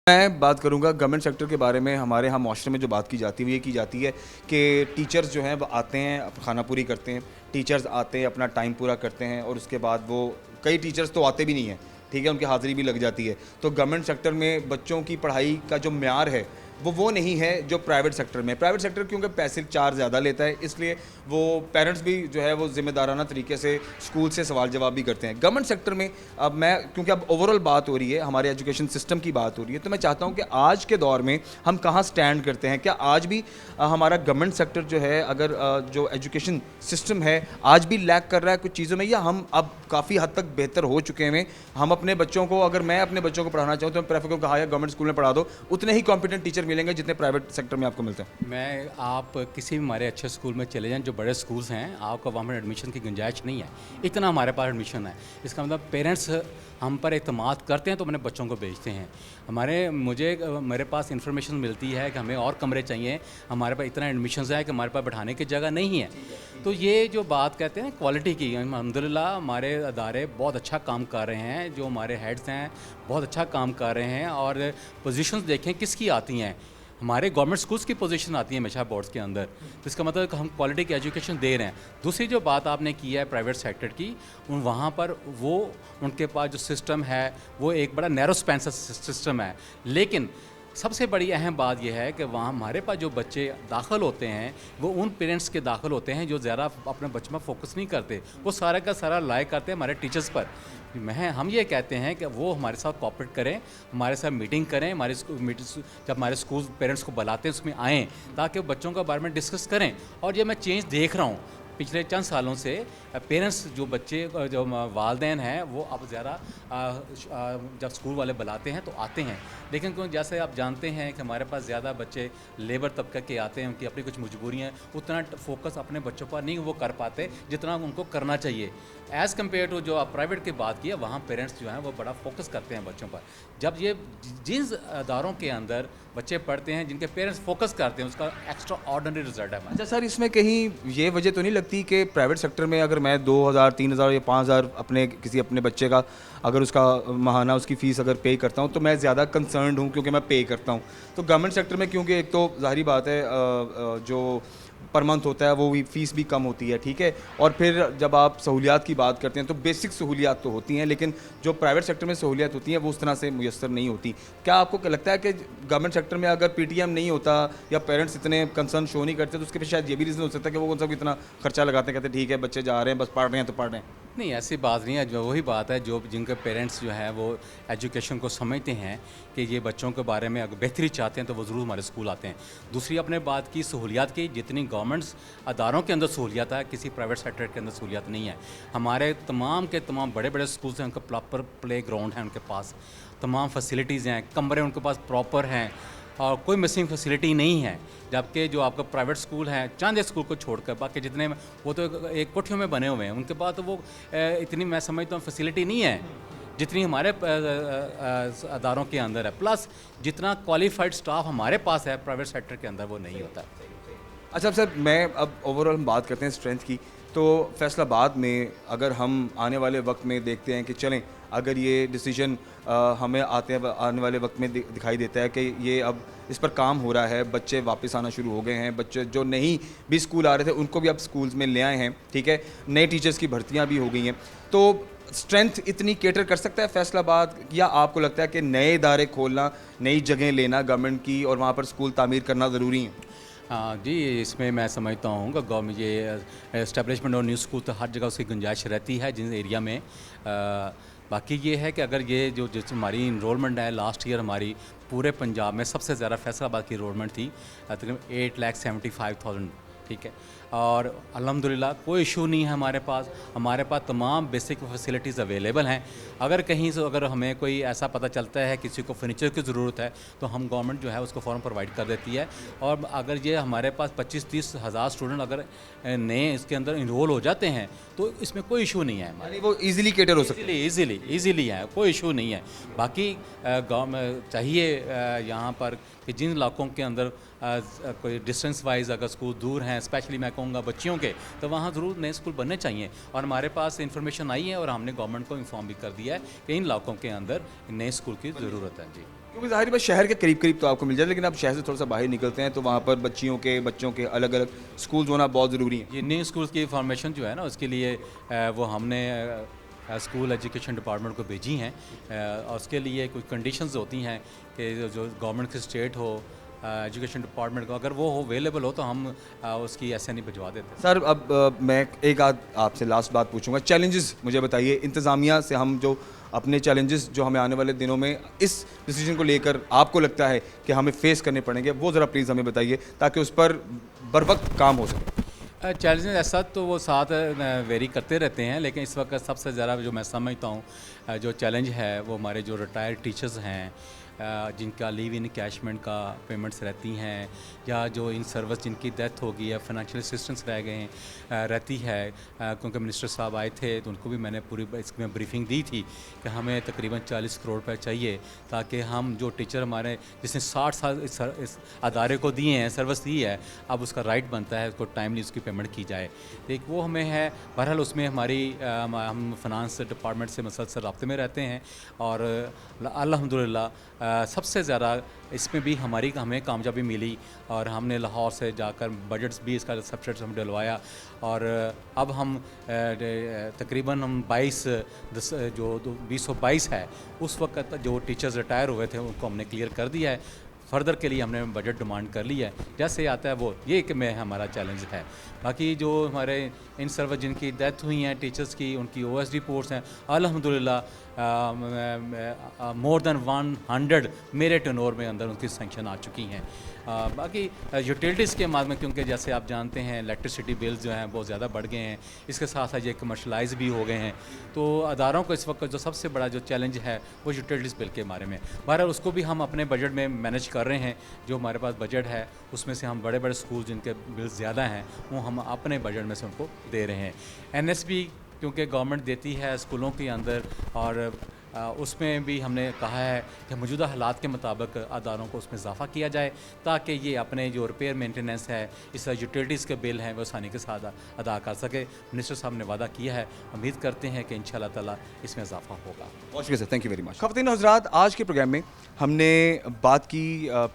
मैं बात करूंगा गवर्नमेंट सेक्टर के बारे में। हमारे यहाँ माशरे में जो बात की जाती है वो ये की जाती है कि टीचर्स जो हैं वो आते हैं, खाना पूरी करते हैं, टीचर्स आते हैं, अपना टाइम पूरा करते हैं, और उसके बाद वो कई टीचर्स तो आते भी नहीं हैं, ठीक है, उनकी हाज़िरी भी लग जाती है। तो गवर्नमेंट सेक्टर में बच्चों की पढ़ाई का जो म्यार है वो नहीं है जो प्राइवेट सेक्टर में। प्राइवेट सेक्टर क्योंकि पैसे चार्ज ज़्यादा लेता है, इसलिए वो पेरेंट्स भी जो है वो ज़िम्मेदाराना तरीके से स्कूल से सवाल जवाब भी करते हैं। गवर्नमेंट सेक्टर में अब मैं, क्योंकि अब ओवरऑल बात हो रही है, हमारे एजुकेशन सिस्टम की बात हो रही है, तो मैं चाहता हूँ कि आज के दौर में हम कहाँ स्टैंड करते हैं। क्या आज भी हमारा गवर्नमेंट सेक्टर जो है, अगर जो एजुकेशन सिस्टम है आज भी लैक कर रहा है कुछ चीज़ों में, या हम अब काफ़ी हद तक बेहतर हो चुके हैं? हम अपने बच्चों को, अगर मैं अपने बच्चों को पढ़ाना चाहूँ तो मैं प्रेफर करूँ कहा गवर्नमेंट स्कूल में पढ़ा दो, उतने ही कॉम्पिटेंट टीचर मिलेंगे जितने प्राइवेट सेक्टर में आपको मिलते हैं। आप किसी भी हमारे अच्छे स्कूल में चले जाएं, जो बड़े स्कूल्स हैं, आपको वहाँ पर एडमिशन की गुंजाइश नहीं है, इतना हमारे पास एडमिशन है। इसका मतलब पेरेंट्स हम पर एतमाद करते हैं तो अपने बच्चों को भेजते हैं। मेरे पास इंफॉर्मेशन मिलती है कि हमें और कमरे चाहिए, हमारे पास इतना एडमिशन है कि हमारे पास बैठाने की जगह नहीं है। तो ये जो बात कहते हैं क्वालिटी की, अल्हम्दुलिल्लाह हमारे अदारे बहुत अच्छा काम कर रहे हैं, जो हमारे हेड्स हैं बहुत अच्छा काम कर रहे हैं। और पोजीशंस देखें किसकी आती हैं, हमारे गवर्नमेंट स्कूल्स की पोजीशन आती है हमेशा बोर्ड्स के अंदर, तो इसका मतलब कि हम क्वालिटी की एजुकेशन दे रहे हैं। दूसरी जो बात आपने की है प्राइवेट सेक्टर की, वहाँ पर वो उनके पास जो सिस्टम है वो एक बड़ा नैरो स्पैन सिस्टम है। लेकिन सबसे बड़ी अहम बात यह है कि वहाँ हमारे पास जो बच्चे दाखिल होते हैं वो उन पेरेंट्स के दाखिल होते हैं जो ज़्यादा अपने बच्चों में फोकस नहीं करते, वो सारा का सारा लाए करते हैं हमारे टीचर्स पर। हम ये कहते हैं कि वो हमारे साथ कोऑपरेट करें, हमारे साथ मीटिंग करें, जब हमारे स्कूल पेरेंट्स को बुलाते हैं उसमें आएँ, ताकि वो बच्चों के बारे में डिस्कस करें। और ये मैं चेंज देख रहा हूँ पिछले चंद सालों से, पेरेंट्स जो बच्चे जो वालदैन हैं वो अब ज़्यादा जब स्कूल वाले बुलाते हैं तो आते हैं। लेकिन क्यों, जैसे आप जानते हैं कि हमारे पास ज़्यादा बच्चे लेबर तबके के आते हैं, उनकी अपनी कुछ मजबूरियाँ, उतना फोकस अपने बच्चों पर नहीं वो कर पाते जितना उनको करना चाहिए। एज़ कम्पेयर टू जो आप प्राइवेट की बात की है, वहाँ पेरेंट्स जो हैं वो बड़ा फोकस करते हैं बच्चों पर। जब ये जिन अदारों के अंदर बच्चे पढ़ते हैं जिनके पेरेंट्स फोकस करते हैं, उसका एक्स्ट्रा ऑर्डिनरी रिजल्ट है। अच्छा सर, इसमें कहीं ये वजह तो नहीं लगती कि प्राइवेट सेक्टर में अगर मैं 2,000, 3,000 या 5,000 किसी अपने बच्चे का अगर उसका माहाना उसकी फ़ीस अगर पे करता हूँ तो मैं ज़्यादा कंसर्न्ड हूँ क्योंकि मैं पे करता हूँ। तो गवर्नमेंट सेक्टर में क्योंकि एक तो ज़ाहिरी बात है जो पर मंथ होता है, वो भी फीस भी कम होती है, ठीक है। और फिर जब आप सहूलियात की बात करते हैं तो बेसिक सहूलियात तो होती हैं, लेकिन जो प्राइवेट सेक्टर में सहूलियात होती हैं वो उस तरह से मुयस्सर नहीं होती। क्या आपको लगता है कि गवर्नमेंट सेक्टर में अगर पीटीएम नहीं होता या पेरेंट्स इतने कंसर्न शो नहीं करते तो उसके पीछे शायद ये भी रीज़न हो सकता है कि वो सब इतना खर्चा लगाते हैं, कहते हैं ठीक है बच्चे जा रहे हैं, बस पढ़ रहे हैं तो पढ़ रहे हैं? नहीं, ऐसी बात नहीं है। जो वही बात है, जो जिनके पेरेंट्स जो हैं वो एजुकेशन को समझते हैं कि ये बच्चों के बारे में अगर बेहतरी चाहते हैं तो वो ज़रूर हमारे स्कूल आते हैं। दूसरी आपने बात की सहूलियात की, जितनी गवर्नमेंट्स अदारों के अंदर सहूलियात है, किसी प्राइवेट सेक्टर के अंदर सहूलियात नहीं है। हमारे तमाम के तमाम बड़े बड़े स्कूल्स हैं, उनका प्रॉपर प्ले ग्राउंड है, उनके पास तमाम फैसिलिटीज़ हैं, कमरे उनके पास प्रॉपर हैं और कोई मिसिंग फैसिलिटी नहीं है। जबकि जो आपका प्राइवेट स्कूल हैं, चंद स्कूल को छोड़कर बाकी जितने वो तो एक कोठियों में बने हुए हैं, उनके पास तो वो इतनी मैं समझता हूँ फैसिलिटी नहीं है जितनी हमारे अदारोों के अंदर है। प्लस जितना क्वालिफाइड स्टाफ हमारे पास है प्राइवेट सेक्टर के अंदर वो नहीं होता। अच्छा सर, मैं अब ओवरऑल हम बात करते हैं स्ट्रेंथ की, तो फैसलाबाद में अगर हम आने वाले वक्त में देखते हैं कि चलें अगर ये डिसीजन हमें आने वाले वक्त में दिखाई देता है कि ये अब इस पर काम हो रहा है, बच्चे वापस आना शुरू हो गए हैं, बच्चे जो नहीं भी स्कूल आ रहे थे उनको भी अब स्कूल्स में ले आए हैं, ठीक है, नए टीचर्स की भर्तियां भी हो गई हैं, तो स्ट्रेंथ इतनी केटर कर सकता है फैसलाबाद, या आपको लगता है कि नए इदारे खोलना, नई जगह लेना गवर्नमेंट की और वहाँ पर स्कूल तामीर करना ज़रूरी है? हाँ जी, इसमें मैं समझता हूँ कि गवर्नमेंट ये इस्टेब्लिशमेंट और न्यू स्कूल तो हर जगह उसकी गुंजाइश रहती है जिन एरिया में। बाकी ये है कि अगर ये जो हमारी इनरोलमेंट है लास्ट ईयर हमारी पूरे पंजाब में सबसे ज़्यादा फैसलाबाद की इनरोलमेंट थी, तकरीबन 8,75,000, ठीक है। और अल्हम्दुलिल्लाह कोई इशू नहीं है हमारे पास तमाम बेसिक फैसिलिटीज़ अवेलेबल हैं। अगर कहीं से अगर हमें कोई ऐसा पता चलता है किसी को फर्नीचर की ज़रूरत है तो हम गवर्नमेंट जो है उसको फ़ौरन प्रोवाइड कर देती है। और अगर ये हमारे पास 25-30 हज़ार स्टूडेंट अगर नए इसके अंदर इनरोल हो जाते हैं तो इसमें कोई इशू नहीं है, यानी वो इजीली केटर हो सकते हैं? ईज़िली है, कोई इशू नहीं है। बाकी गवर्नमेंट चाहिए यहाँ पर कि जिन इलाकों के अंदर कोई डिस्टेंस वाइज अगर स्कूल दूर हैं, स्पेशली मैं कहूँगा बच्चियों के, तो वहाँ ज़रूर नए स्कूल बनने चाहिए। और हमारे पास इन्फॉर्मेशन आई है और हमने गवर्नमेंट को इन्फॉर्म भी कर दिया है कि इन इलाकों के अंदर नए स्कूल की ज़रूरत है जी। क्योंकि ज़ाहिर बात शहर के करीब करीब तो आपको मिल जाए, लेकिन आप शहर से थोड़ा सा बाहर निकलते हैं तो वहाँ पर बच्चों के अलग अलग स्कूल होना बहुत ज़रूरी है। ये नए स्कूल की फॉर्मेशन जो है ना उसके लिए वो हमने स्कूल एजुकेशन डिपार्टमेंट को भेजी हैं और उसके लिए कुछ कंडीशंस होती हैं कि जो गवर्नमेंट की स्टेट हो एजुकेशन डिपार्टमेंट को अगर वो हो अवेलेबल हो तो हम उसकी ऐसे नहीं भिजवा देते। सर अब मैं एक आध आपसे लास्ट बात पूछूंगा, चैलेंजेस मुझे बताइए इंतज़ामिया से, हम जो अपने चैलेंजेस जो हमें आने वाले दिनों में इस डिसीजन को लेकर आपको लगता है कि हमें फेस करने पड़ेंगे, वो ज़रा प्लीज़ हमें बताइए ताकि उस पर बर वक्त काम हो सके। चैलेंजेस ऐसा तो वो साथ वेरी करते रहते हैं, लेकिन इस वक्त सबसे ज़्यादा जो मैं समझता हूँ जो चैलेंज है वो हमारे जो रिटायर्ड टीचर्स हैं जिनका लीव इन कैशमेंट का पेमेंट्स रहती हैं या जो इन सर्विस जिनकी डेथ हो गई है, फाइनेंशियल असिस्टेंस रह गए हैं रहती है, क्योंकि मिनिस्टर साहब आए थे तो उनको भी मैंने पूरी इसमें ब्रीफिंग दी थी कि हमें तकरीबन 40 करोड़ रुपये चाहिए ताकि हम जो टीचर हमारे जिसने 60 साल इस अदारे को दिए हैं, सर्विस दी है, अब उसका राइट बनता है उसको टाइमली उसकी पेमेंट की जाए। तो एक वो हमें है, बहरहाल उसमें हमारी हम फाइनेंस डिपार्टमेंट से मसलसल रब्ते में रहते हैं और अल्हम्दुलिल्लाह सबसे ज़्यादा इसमें भी हमें कामयाबी मिली और हमने लाहौर से जाकर बजट्स भी इसका सब्जेक्ट हम डलवाया और अब हम तकरीबन हम 2022 है उस वक्त जो टीचर्स रिटायर हुए थे उनको हमने क्लियर कर दिया है। फर्दर के लिए हमने बजट डिमांड कर लिया है, जैसे आता है वो ये कि में हमारा चैलेंज है। बाकी जो हमारे इन सर्विस जिनकी डेथ हुई हैं टीचर्स की, उनकी OSD पोस्ट हैं, अल्हम्दुलिल्लाह मोर देन 100 मेरे टर्नओवर में अंदर उनकी सैंक्शन आ चुकी हैं। बाकी यूटिलिटीज़ के माध्यम में, क्योंकि जैसे आप जानते हैं इलेक्ट्रिसिटी बिल्स जो हैं बहुत ज़्यादा बढ़ गए हैं, इसके साथ साथ ये कमर्शलाइज भी हो गए हैं, तो अदारों को इस वक्त जो सबसे बड़ा जो चैलेंज है वो यूटिलिटीज़ बिल के बारे में। बहरहाल उसको भी हम अपने बजट में मैनेज कर रहे हैं, जो हमारे पास बजट है उसमें से हम बड़े बड़े स्कूल जिनके बिल्स ज़्यादा हैं वो हम अपने बजट में से उनको दे रहे हैं। NSB क्योंकि गवर्नमेंट देती है स्कूलों के अंदर और उसमें भी हमने कहा है कि मौजूदा हालात के मुताबिक अदारों को उसमें इजाफा किया जाए ताकि ये अपने जो रिपेयर मेंटेनेंस है, इस यूटिलिटीज़ के बिल हैं वो आसानी के साथ अदा कर सके। मिनिस्टर साहब ने वादा किया है, उम्मीद करते हैं कि इंशाल्लाह ताला इसमें इजाफा होगा। बहुत शुक्रिया sir, thank you very much. ख़वातीन हज़रात, आज के प्रोग्राम में हमने बात की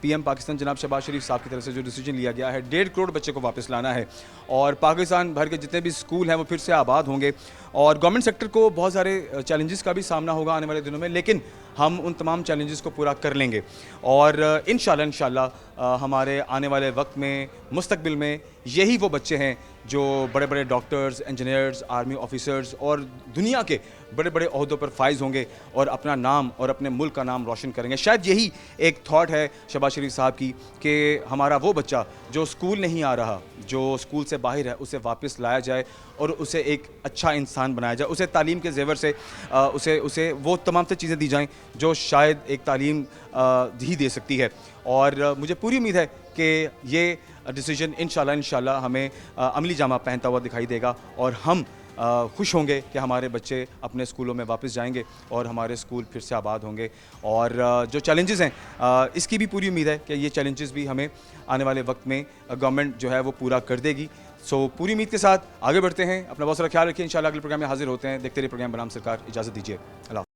पीएम पाकिस्तान जनाब शहबाज शरीफ साहब की तरफ से जो डिसीजन लिया गया है 1.5 करोड़ बच्चे को वापस लाना है और पाकिस्तान भर के जितने भी स्कूल हैं वो फिर से आबाद होंगे और गवर्नमेंट सेक्टर को बहुत सारे चैलेंजेस का भी सामना होगा आने वाले दिनों में, लेकिन हम उन तमाम चैलेंजेस को पूरा कर लेंगे और इंशाल्लाह हमारे आने वाले वक्त में मुस्तकबिल में यही वो बच्चे हैं जो बड़े बड़े डॉक्टर्स, इंजीनियर्स, आर्मी ऑफिसर्स और दुनिया के बड़े बड़े ओहदों पर फाइज होंगे और अपना नाम और अपने मुल्क का नाम रोशन करेंगे। शायद यही एक थॉट है शहबाज शरीफ साहब की कि हमारा वो बच्चा जो स्कूल नहीं आ रहा, जो स्कूल से बाहर है, उसे वापस लाया जाए और उसे एक अच्छा इंसान बनाया जाए, उसे तालीम के जेवर से उसे वो तमाम से चीज़ें दी जाएं जो शायद एक तालीम ही दे सकती है। और मुझे पूरी उम्मीद है कि ये डिसीजन इंशाल्लाह हमें अमली जामा पहनता हुआ दिखाई देगा और हम खुश होंगे कि हमारे बच्चे अपने स्कूलों में वापस जाएंगे और हमारे स्कूल फिर से आबाद होंगे। और जो चैलेंजेस हैं इसकी भी पूरी उम्मीद है कि ये चैलेंजेस भी हमें आने वाले वक्त में गवर्नमेंट जो है वो पूरा कर देगी। सो पूरी उम्मीद के साथ आगे बढ़ते हैं। अपना बहुत सारा ख्याल रखिए। इंशाल्लाह अगले प्रोग्राम में हाजिर होते हैं। देखते रहिए प्रोग्राम बनाम सरकार। इजाज़त दीजिए। अल्लाह।